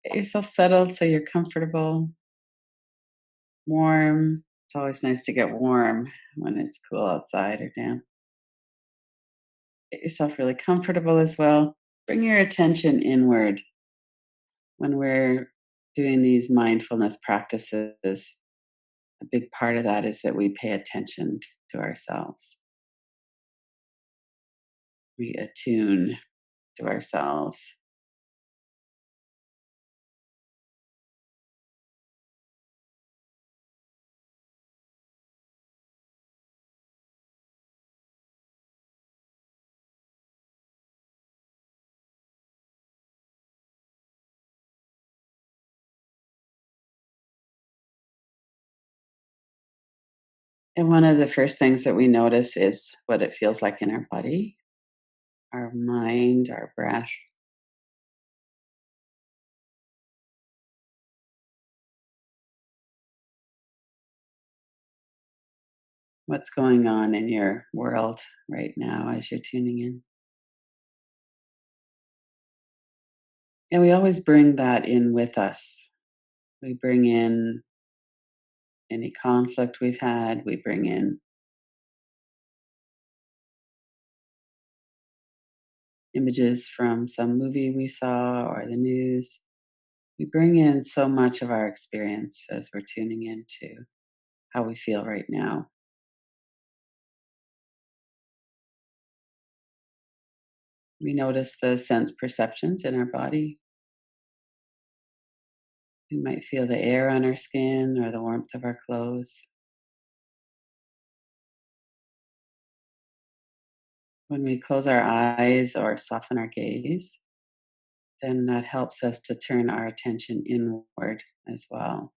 Get yourself settled so you're comfortable, warm. It's always nice to get warm when it's cool outside or damp. Get yourself really comfortable as well. Bring your attention inward when we're doing these mindfulness practices. A big part of that is that we pay attention to ourselves. We attune to ourselves. And one of the first things that we notice is what it feels like in our body, our mind, our breath. What's going on in your world right now as you're tuning in. And we always bring that in with us. We bring in any conflict we've had, we bring in images from some movie we saw or the news. We bring in so much of our experience as we're tuning into how we feel right now. We notice the sense perceptions in our body. We might feel the air on our skin or the warmth of our clothes. When we close our eyes or soften our gaze, then that helps us to turn our attention inward as well.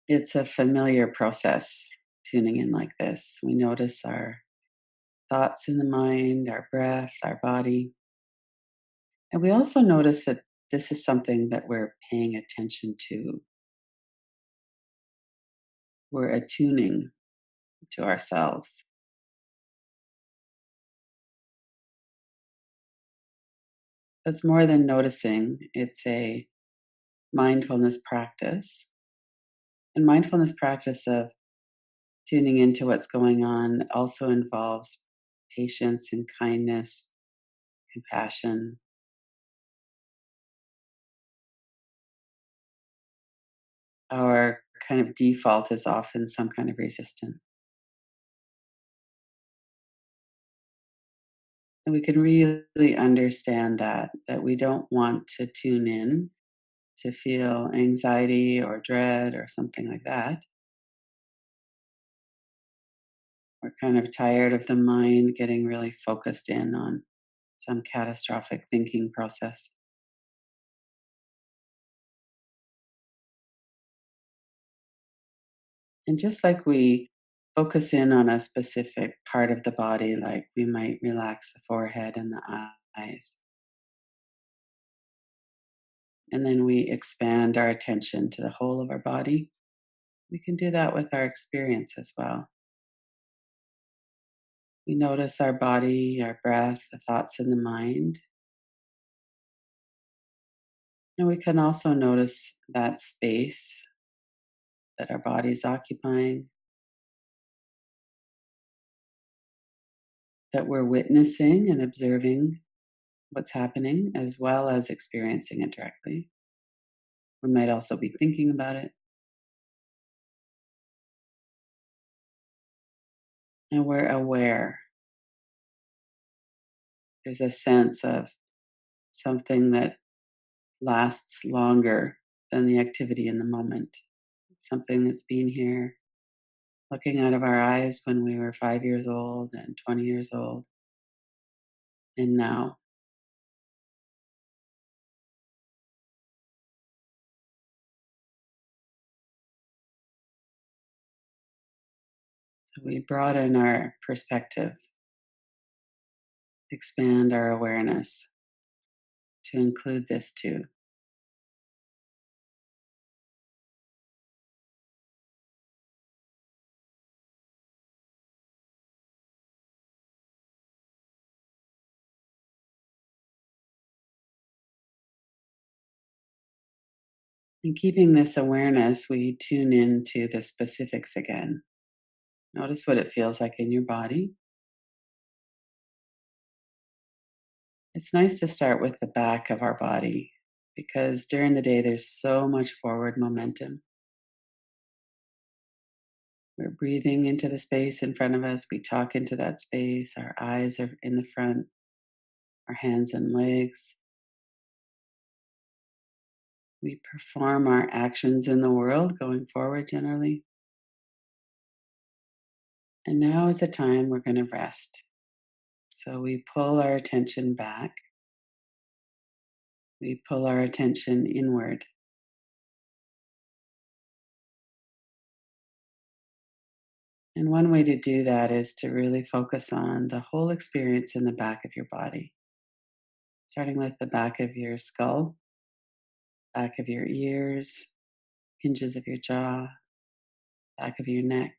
It's a familiar process tuning in like this. We notice our thoughts in the mind, our breath, our body. And we also notice that this is something that we're paying attention to. We're attuning to ourselves. It's more than noticing, it's a mindfulness practice. And mindfulness practice of tuning into what's going on also involves patience and kindness, compassion. Our kind of default is often some kind of resistance. And we can really understand that we don't want to tune in to feel anxiety or dread or something like that. We're kind of tired of the mind getting really focused in on some catastrophic thinking process. And just like we focus in on a specific part of the body, like we might relax the forehead and the eyes, and then we expand our attention to the whole of our body, we can do that with our experience as well. We notice our body, our breath, the thoughts in the mind. And we can also notice that space that our body is occupying, that we're witnessing and observing what's happening as well as experiencing it directly. We might also be thinking about it. And we're aware. There's a sense of something that lasts longer than the activity in the moment, something that's been here, looking out of our eyes when we were 5 years old and 20 years old, and now. So we broaden our perspective, expand our awareness to include this too. And keeping this awareness, we tune into the specifics again. Notice what it feels like in your body. It's nice to start with the back of our body because during the day there's so much forward momentum. We're breathing into the space in front of us. We talk into that space. Our eyes are in the front, our hands and legs. We perform our actions in the world going forward generally. And now is the time we're going to rest. So we pull our attention back. We pull our attention inward. And one way to do that is to really focus on the whole experience in the back of your body, starting with the back of your skull, back of your ears, hinges of your jaw, back of your neck.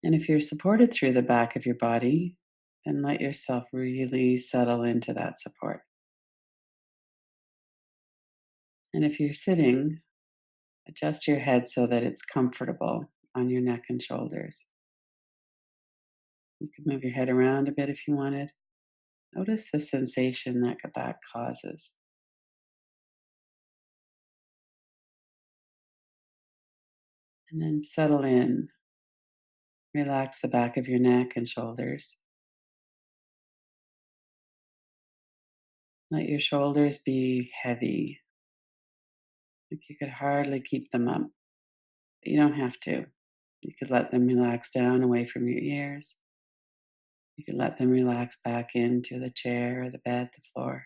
And if you're supported through the back of your body, then let yourself really settle into that support. And if you're sitting, adjust your head so that it's comfortable on your neck and shoulders. You can move your head around a bit if you wanted. Notice the sensation that causes. And then settle in. Relax the back of your neck and shoulders. Let your shoulders be heavy. Like you could hardly keep them up, but you don't have to. You could let them relax down away from your ears. You could let them relax back into the chair or the bed, the floor.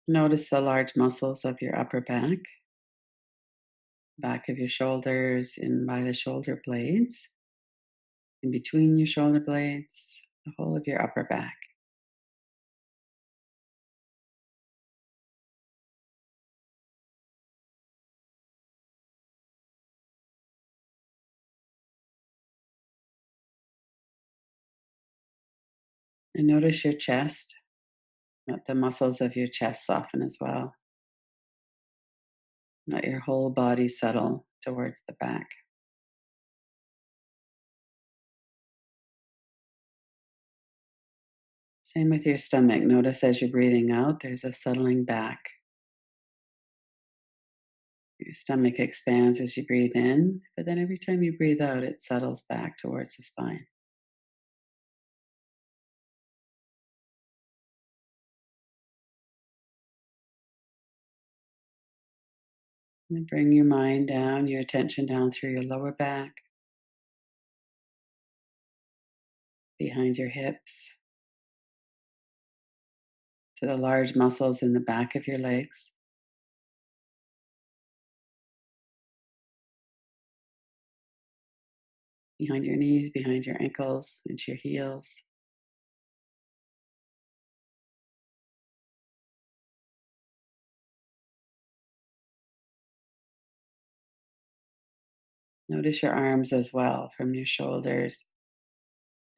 Notice the large muscles of your upper back of your shoulders, in by the shoulder blades, in between your shoulder blades, the whole of your upper back. And notice your chest. Let the muscles of your chest soften as well. Let your whole body settle towards the back. Same with your stomach. Notice as you're breathing out, there's a settling back. Your stomach expands as you breathe in, but then every time you breathe out, it settles back towards the spine. And then bring your mind down, your attention down through your lower back, behind your hips, to the large muscles in the back of your legs, behind your knees, behind your ankles, into your heels. Notice your arms as well, from your shoulders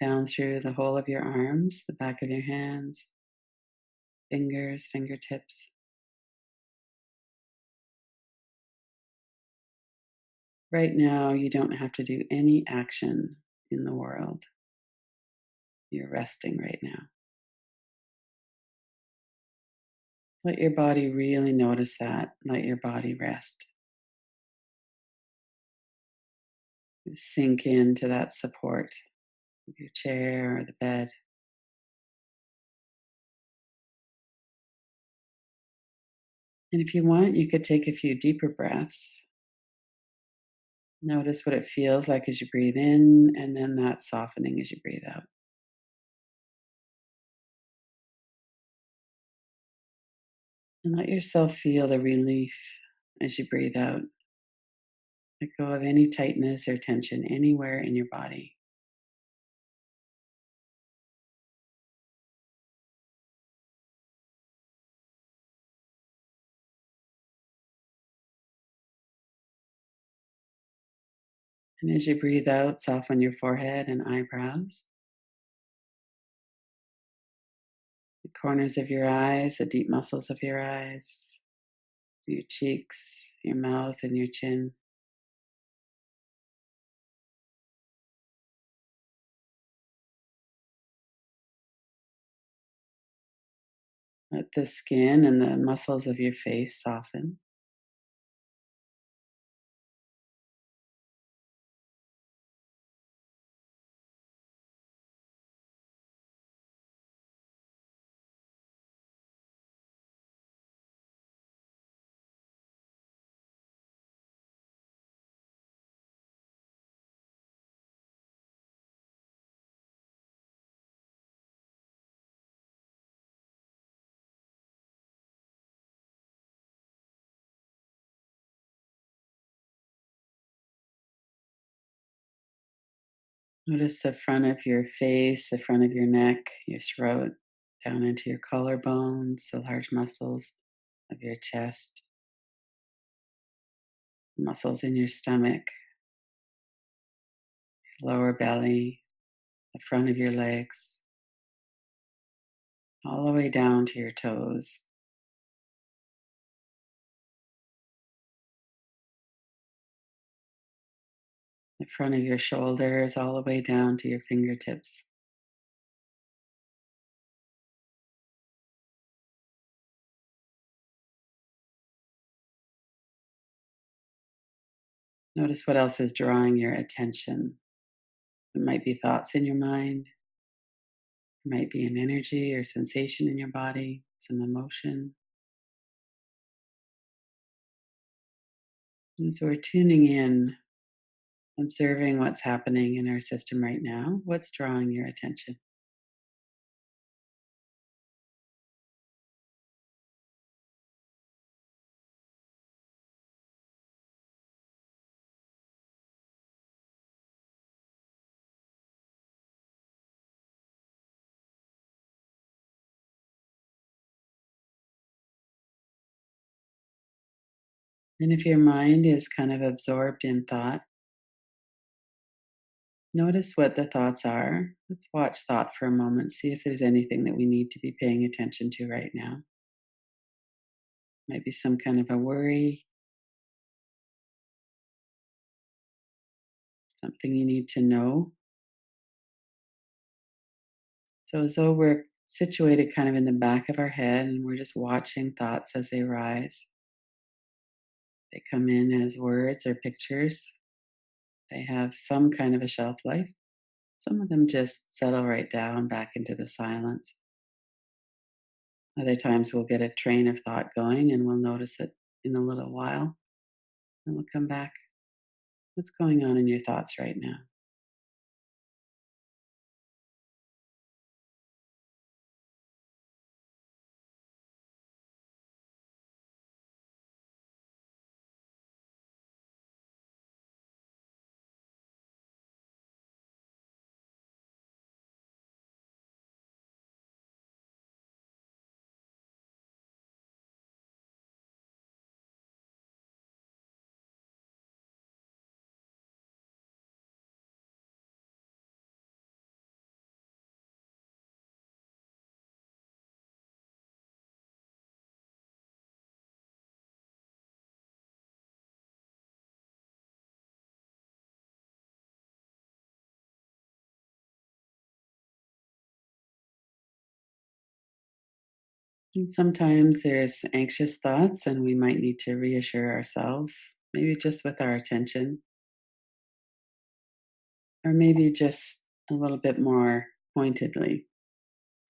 down through the whole of your arms, the back of your hands, fingers, fingertips. Right now, you don't have to do any action in the world. You're resting right now. Let your body really notice that. Let your body rest. Sink into that support of your chair or the bed. And if you want, you could take a few deeper breaths. Notice what it feels like as you breathe in, and then that softening as you breathe out. And let yourself feel the relief as you breathe out. Let go of any tightness or tension anywhere in your body. And as you breathe out, soften your forehead and eyebrows, the corners of your eyes, the deep muscles of your eyes, your cheeks, your mouth, and your chin. Let the skin and the muscles of your face soften. Notice the front of your face, the front of your neck, your throat, down into your collarbones, the large muscles of your chest, muscles in your stomach, lower belly, the front of your legs, all the way down to your toes, the front of your shoulders, all the way down to your fingertips. Notice what else is drawing your attention. It might be thoughts in your mind, it might be an energy or sensation in your body, some emotion. And so we're tuning in, observing what's happening in our system right now. What's drawing your attention? And if your mind is kind of absorbed in thought, notice what the thoughts are. Let's watch thought for a moment, see if there's anything that we need to be paying attention to right now. Maybe some kind of a worry, something you need to know. So, as though we're situated kind of in the back of our head and we're just watching thoughts as they rise. They come in as words or pictures, they have some kind of a shelf life. Some of them just settle right down back into the silence. Other times we'll get a train of thought going and we'll notice it in a little while. And we'll come back. What's going on in your thoughts right now? And sometimes there's anxious thoughts, and we might need to reassure ourselves, maybe just with our attention, or maybe just a little bit more pointedly.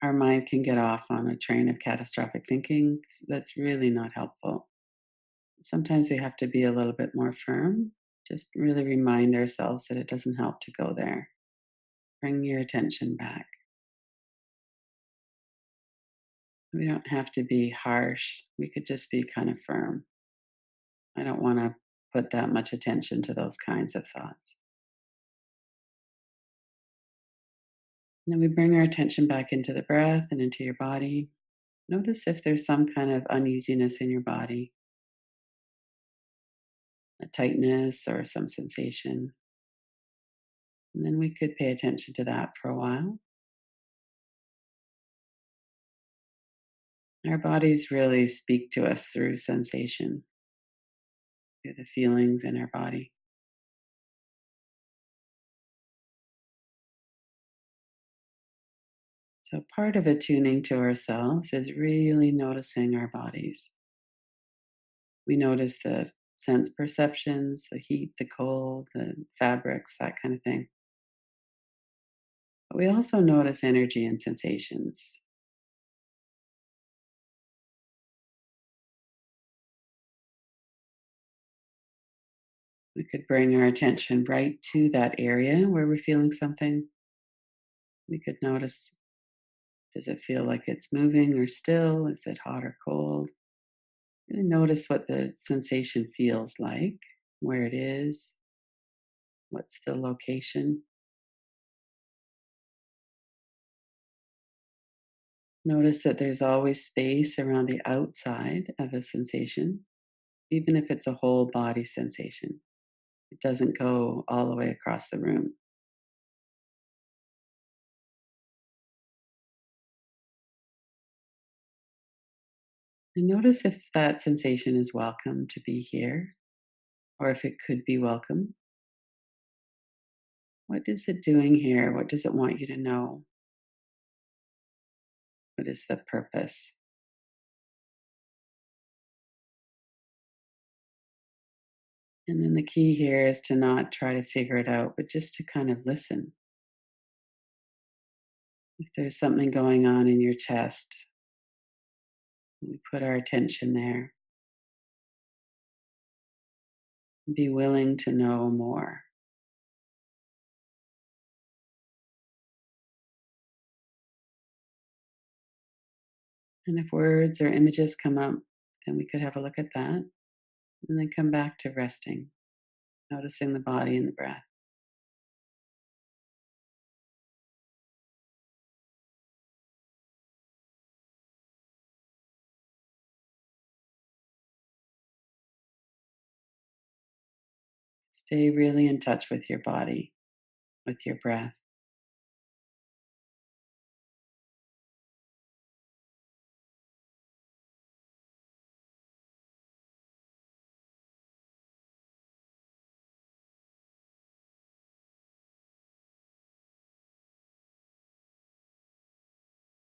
Our mind can get off on a train of catastrophic thinking that's really not helpful. Sometimes we have to be a little bit more firm, just really remind ourselves that it doesn't help to go there. Bring your attention back. We don't have to be harsh, we could just be kind of firm. I don't want to put that much attention to those kinds of thoughts. And then we bring our attention back into the breath and into your body. Notice if there's some kind of uneasiness in your body, a tightness or some sensation. And then we could pay attention to that for a while. Our bodies really speak to us through sensation, through the feelings in our body. So, part of attuning to ourselves is really noticing our bodies. We notice the sense perceptions, the heat, the cold, the fabrics, that kind of thing. But we also notice energy and sensations. We could bring our attention right to that area where we're feeling something. We could notice, does it feel like it's moving or still? Is it hot or cold? Really notice what the sensation feels like, where it is, what's the location. Notice that there's always space around the outside of a sensation, even if it's a whole body sensation. It doesn't go all the way across the room. And notice if that sensation is welcome to be here or if it could be welcome. What is it doing here? What does it want you to know? What is the purpose? And then the key here is to not try to figure it out, but just to kind of listen. If there's something going on in your chest, we put our attention there. Be willing to know more. And if words or images come up, then we could have a look at that and then come back to resting, noticing the body and the breath. Stay really in touch with your body, with your breath.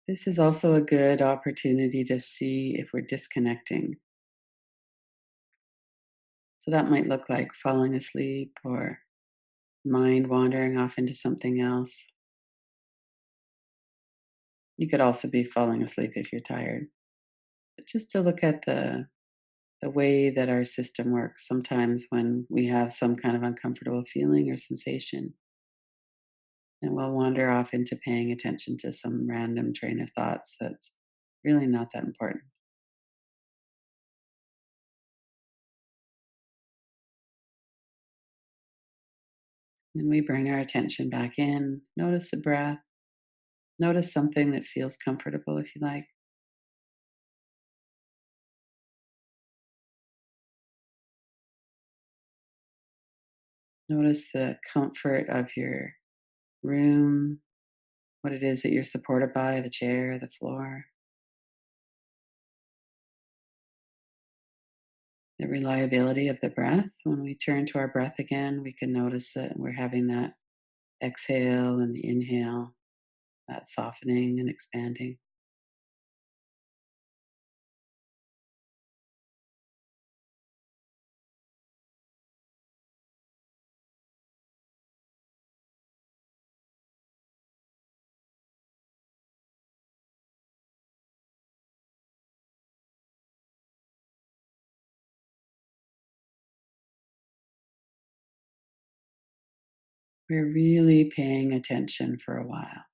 This is also a good opportunity to see if we're disconnecting. So that might look like falling asleep or mind wandering off into something else. You could also be falling asleep if you're tired. But just to look at the way that our system works, sometimes when we have some kind of uncomfortable feeling or sensation, then we'll wander off into paying attention to some random train of thoughts that's really not that important. Then we bring our attention back in, notice the breath, notice something that feels comfortable if you like. Notice the comfort of your room, what it is that you're supported by, the chair, the floor, the reliability of the breath. When we turn to our breath again, we can notice that we're having that exhale and the inhale, that softening and expanding. We're really paying attention for a while.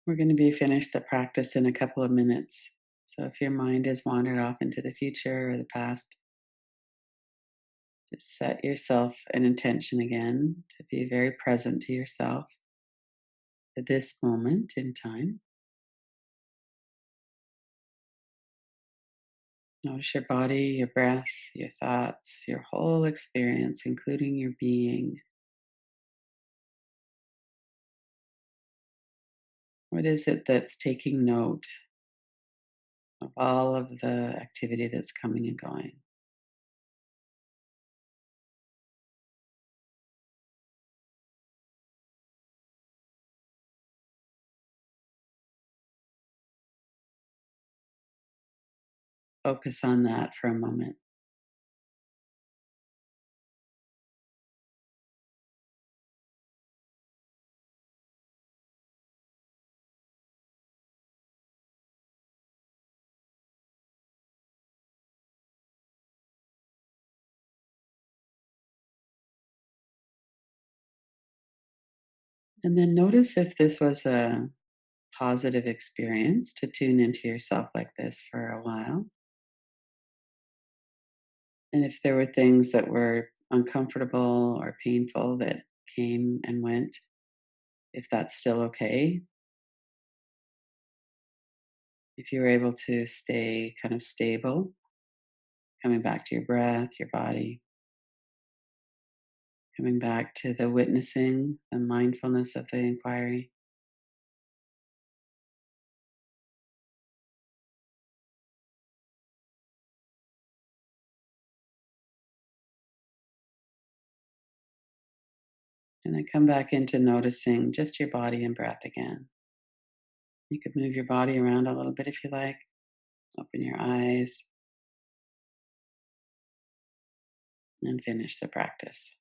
We're going to be finished the practice in a couple of minutes. So if your mind has wandered off into the future or the past, just set yourself an intention again to be very present to yourself at this moment in time. Notice your body, your breath, your thoughts, your whole experience, including your being. What is it that's taking note of all of the activity that's coming and going? Focus on that for a moment. And then notice if this was a positive experience to tune into yourself like this for a while. And if there were things that were uncomfortable or painful that came and went, if that's still okay, if you were able to stay kind of stable, coming back to your breath, your body, coming back to the witnessing, the mindfulness of the inquiry. And then come back into noticing just your body and breath again. You could move your body around a little bit if you like. Open your eyes and finish the practice.